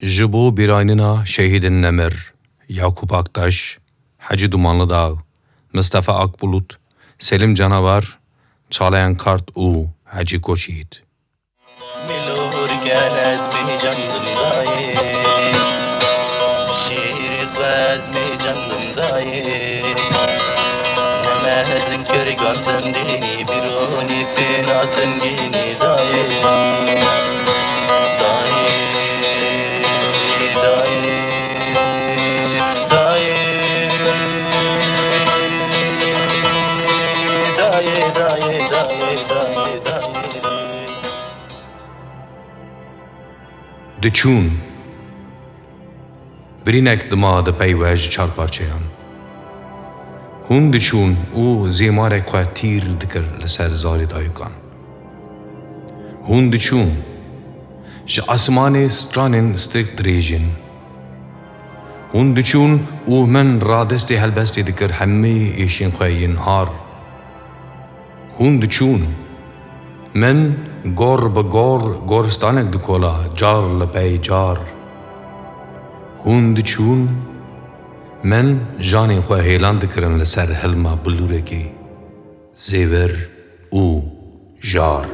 Ji bo bîranîna şehîdên Nemir, Yakup Aktaş, Hacı Dumanlıdağ, Mustafa Akbulut, Selim Canavar, Çağlayan Kart û Hacı Koçyiğit. Milor gel ezmi canımdaye, şiir ezmi canımdaye. Nemedin körgandın dini, bir oni fenatın gini daye. Diçûn birînek dima dipeyve ji çar parçeyan. Hûn diçûn û zêmarek xwe tîr dikir li ser zarê dayûkan. Hûn diçûn ji esmanê stranên strik dirêjin. Hûn diçûn û min radestê helbestê dikir hemû êşên xwe yên har. Hûn diçûn min gor bi gor goristanek dikola car li pey car. Hûn diçûn min janên xwe hêlan dikirin li ser hilma bilûrekê zêvir û jar.